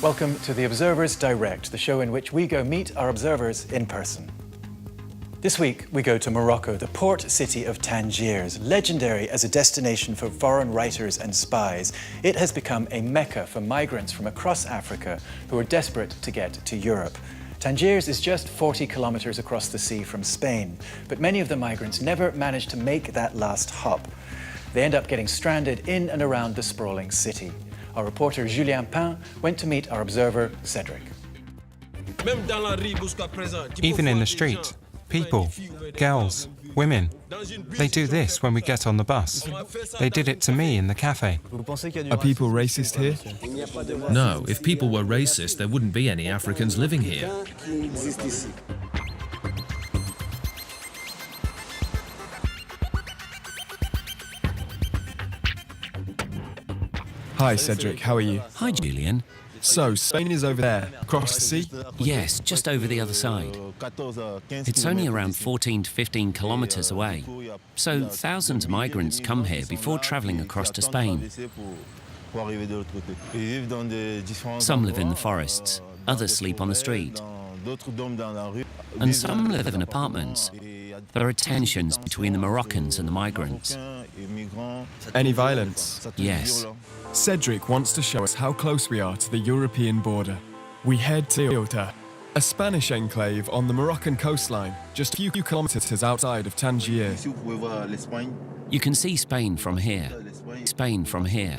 Welcome to The Observers Direct, the show in which we go meet our observers in person. This week, we go to Morocco, the port city of Tangiers. Legendary as a destination for foreign writers and spies, it has become a mecca for migrants from across Africa who are desperate to get to Europe. Tangiers is just 40 kilometers across the sea from Spain, but many of the migrants never manage to make that last hop. They end up getting stranded in and around the sprawling city. Our reporter Julien Pain went to meet our observer Cedric. Even in the street, people, girls, women, they do this when we get on the bus. They did it to me in the cafe. Are people racist here? No, if people were racist, there wouldn't be any Africans living here. Hi, Cedric. How are you? Hi, Julian. So, Spain is over there, across the sea? Yes, just over the other side. It's only around 14 to 15 kilometers away. So, thousands of migrants come here before traveling across to Spain. Some live in the forests, others sleep on the street, and some live in apartments. There are tensions between the Moroccans and the migrants. Any violence? Yes. Cedric wants to show us how close we are to the European border. We head to Ceuta, a Spanish enclave on the Moroccan coastline, just a few kilometers outside of Tangiers. You can see Spain from here. Spain from here.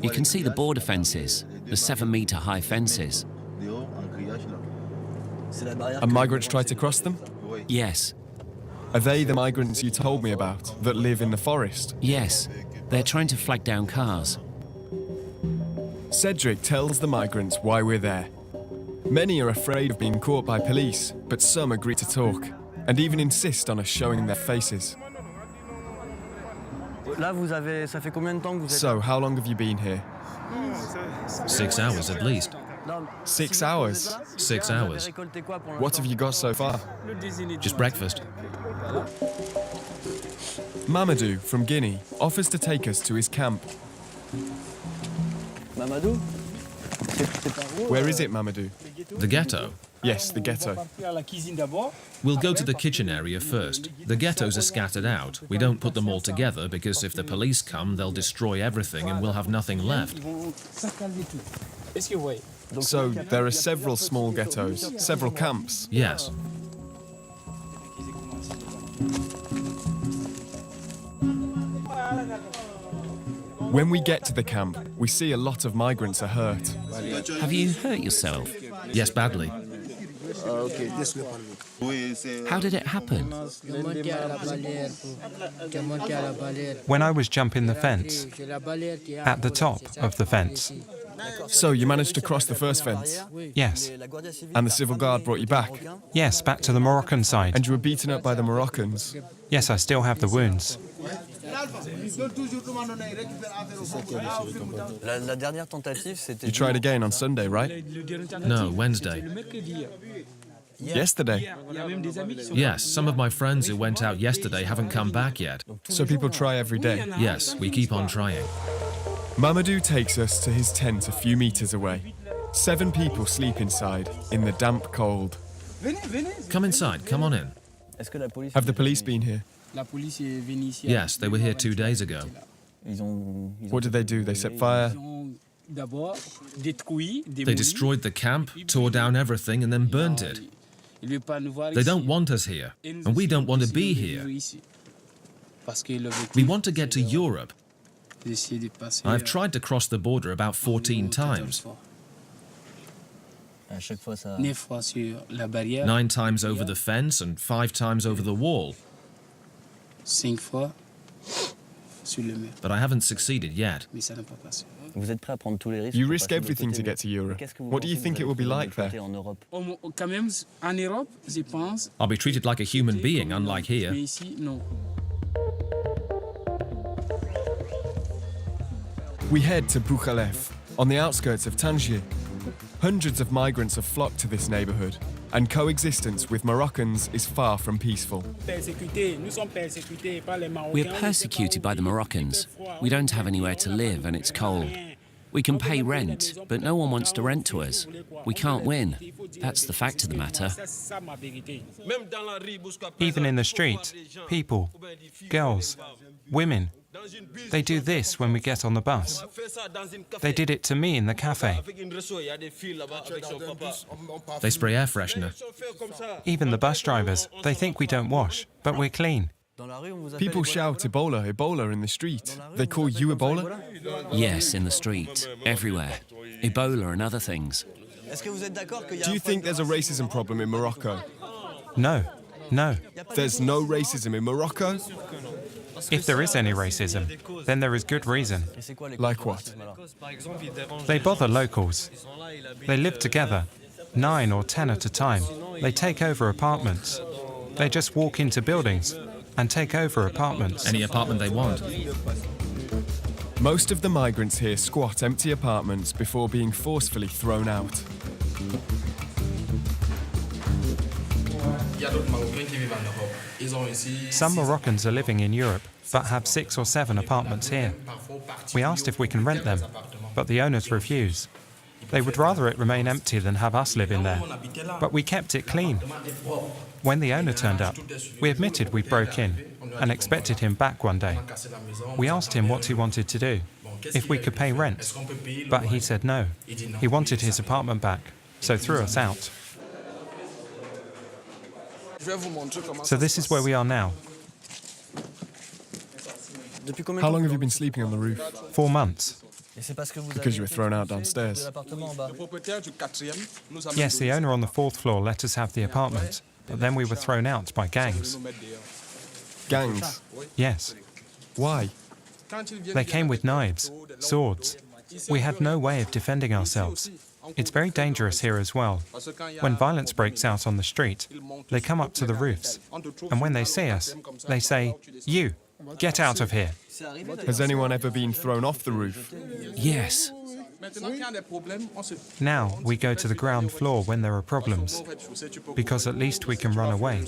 You can see the border fences, the 7-meter high fences. And migrants try to cross them? Yes. Are they the migrants you told me about, that live in the forest? Yes. They're trying to flag down cars. Cedric tells the migrants why we're there. Many are afraid of being caught by police, but some agree to talk, and even insist on us showing their faces. So, how long have you been here? 6 hours at least. 6 hours? 6 hours. What have you got so far? Just breakfast. Mamadou from Guinea offers to take us to his camp. Where is it, Mamadou? The ghetto. Yes, the ghetto. We'll go to the kitchen area first. The ghettos are scattered out. We don't put them all together because if the police come, they'll destroy everything and we'll have nothing left. So, there are several small ghettos, several camps. Yes. When we get to the camp, we see a lot of migrants are hurt. Have you hurt yourself? Yes, badly. How did it happen? When I was jumping the fence, at the top of the fence. So, you managed to cross the first fence? Yes. And the civil guard brought you back? Yes, back to the Moroccan side. And you were beaten up by the Moroccans? Yes, I still have the wounds. You tried again on Sunday, right? No, Wednesday. Yesterday? Yes, some of my friends who went out yesterday haven't come back yet. So people try every day? Yes, we keep on trying. Mamadou takes us to his tent a few meters away. 7 people sleep inside, in the damp cold. Come inside, come on in. Have the police been here? Yes, they were here 2 days ago. What did they do? They set fire? They destroyed the camp, tore down everything and then burnt it. They don't want us here, and we don't want to be here. We want to get to Europe. I've tried to cross the border about 14 times. 9 times over the fence and 5 times over the wall. But I haven't succeeded yet. You risk everything to get to Europe. What do you think it will be like there? I'll be treated like a human being, unlike here. We head to Bouchalef, on the outskirts of Tangiers. Hundreds of migrants have flocked to this neighborhood, and coexistence with Moroccans is far from peaceful. We're persecuted by the Moroccans. We don't have anywhere to live and it's cold. We can pay rent, but no one wants to rent to us. We can't win. That's the fact of the matter. Even in the street, people, girls, women, they do this when we get on the bus. They did it to me in the cafe. They spray air freshener. Even the bus drivers, they think we don't wash, but we're clean. People shout Ebola, Ebola in the street. They call you Ebola? Yes, in the street, everywhere. Ebola and other things. Do you think there's a racism problem in Morocco? No, no. There's no racism in Morocco? If there is any racism, then there is good reason. Like what? They bother locals. They live together, 9 or 10 at a time. They take over apartments. They just walk into buildings and take over apartments. Any apartment they want. Most of the migrants here squat empty apartments before being forcefully thrown out. Some Moroccans are living in Europe, but have 6 or 7 apartments here. We asked if we can rent them, but the owners refuse. They would rather it remain empty than have us live in there. But we kept it clean. When the owner turned up, we admitted we broke in and expected him back one day. We asked him what he wanted to do, if we could pay rent, but he said no. He wanted his apartment back, so threw us out. So this is where we are now. How long have you been sleeping on the roof? 4 months. Because you were thrown out downstairs. Yes, the owner on the 4th floor let us have the apartment, but then we were thrown out by gangs. Gangs? Yes. Why? They came with knives, swords. We had no way of defending ourselves. It's very dangerous here as well. When violence breaks out on the street, they come up to the roofs, and when they see us, they say, "You, get out of here." Has anyone ever been thrown off the roof? Yes. Now we go to the ground floor when there are problems, because at least we can run away.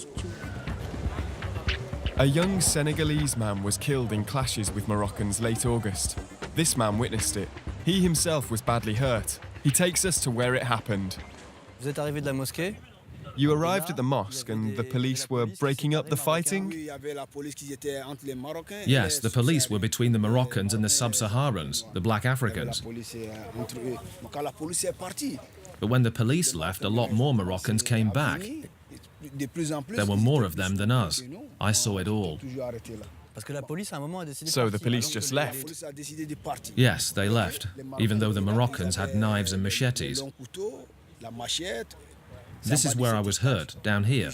A young Senegalese man was killed in clashes with Moroccans late August. This man witnessed it. He himself was badly hurt. He takes us to where it happened. You arrived at the mosque and the police were breaking up the fighting? Yes, the police were between the Moroccans and the Sub-Saharans, the black Africans. But when the police left, a lot more Moroccans came back. There were more of them than us. I saw it all. So the police just left? Yes, they left, even though the Moroccans had knives and machetes. This is where I was hurt, down here.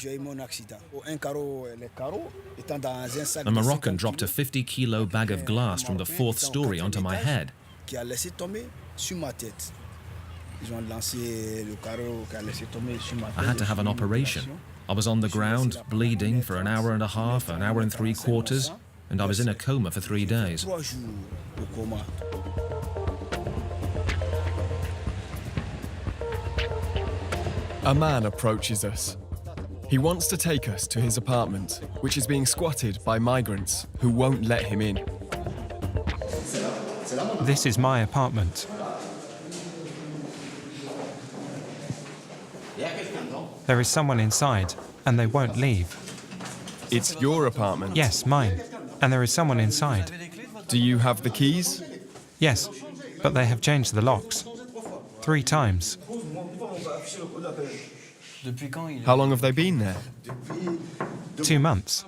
A Moroccan dropped a 50-kilo bag of glass from the 4th story onto my head. I had to have an operation. I was on the ground, bleeding for an hour and a half, an hour and 3/4, and I was in a coma for 3 days. A man approaches us. He wants to take us to his apartment, which is being squatted by migrants who won't let him in. This is my apartment. There is someone inside, and they won't leave. It's your apartment? Yes, mine. And there is someone inside. Do you have the keys? Yes, but they have changed the locks 3 times. How long have they been there? 2 months.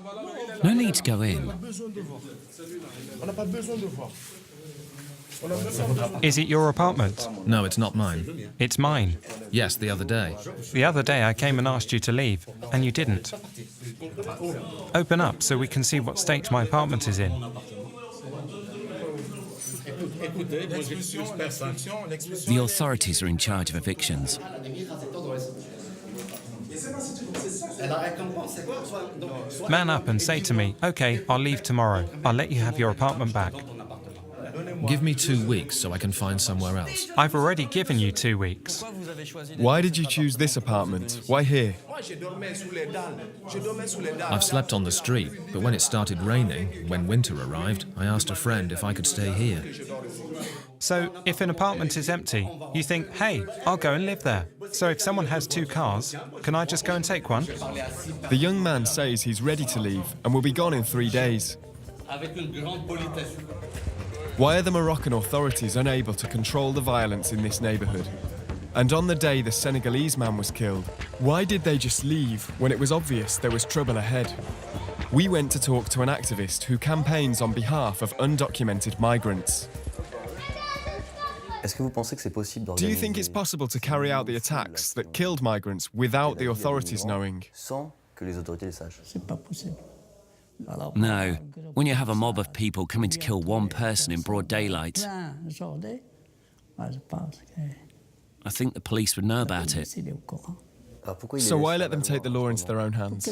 No need to go in. Is it your apartment? No, it's not mine. It's mine. Yes, the other day. The other day I came and asked you to leave, and you didn't. Open up so we can see what state my apartment is in. The authorities are in charge of evictions. Man up and say to me, "Okay, I'll leave tomorrow. I'll let you have your apartment back." Give me 2 weeks so I can find somewhere else. I've already given you 2 weeks. Why did you choose this apartment? Why here? I've slept on the street, but when it started raining, when winter arrived, I asked a friend if I could stay here. So if an apartment is empty, you think, hey, I'll go and live there. So if someone has 2 cars, can I just go and take one? The young man says he's ready to leave and will be gone in 3 days. Why are the Moroccan authorities unable to control the violence in this neighbourhood? And on the day the Senegalese man was killed, why did they just leave when it was obvious there was trouble ahead? We went to talk to an activist who campaigns on behalf of undocumented migrants. Do you think it's possible to carry out the attacks that killed migrants without the authorities knowing? No. When you have a mob of people coming to kill one person in broad daylight, I think the police would know about it. So why let them take the law into their own hands?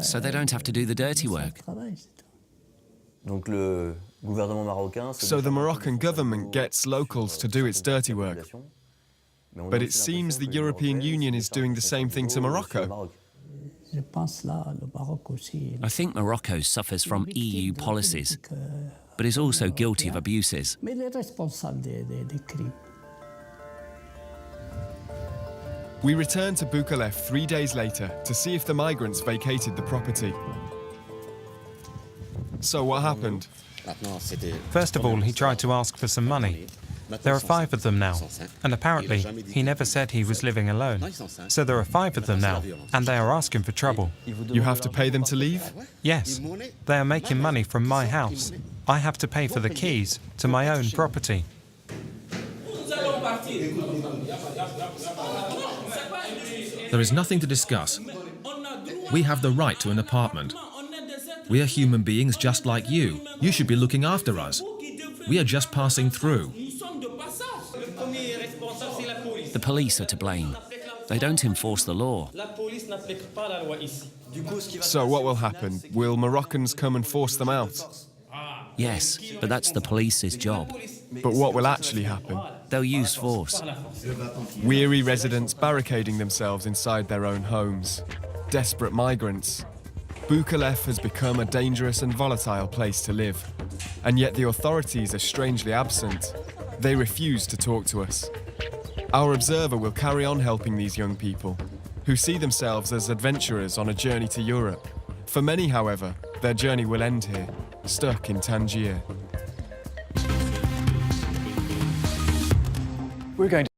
So they don't have to do the dirty work. So the Moroccan government gets locals to do its dirty work. But it seems the European Union is doing the same thing to Morocco. I think Morocco suffers from EU policies, but is also guilty of abuses. We returned to Bukalef 3 days later to see if the migrants vacated the property. So what happened? First of all, he tried to ask for some money. There are 5 of them now, and apparently he never said he was living alone. So there are 5 of them now, and they are asking for trouble. You have to pay them to leave? Yes, they are making money from my house. I have to pay for the keys to my own property. There is nothing to discuss. We have the right to an apartment. We are human beings just like you. You should be looking after us. We are just passing through. The police are to blame. They don't enforce the law. So what will happen? Will Moroccans come and force them out? Yes, but that's the police's job. But what will actually happen? They'll use force. Weary residents barricading themselves inside their own homes. Desperate migrants. Bukalef has become a dangerous and volatile place to live. And yet the authorities are strangely absent. They refuse to talk to us. Our observer will carry on helping these young people, who see themselves as adventurers on a journey to Europe. For many, however, their journey will end here, stuck in Tangiers. We're going to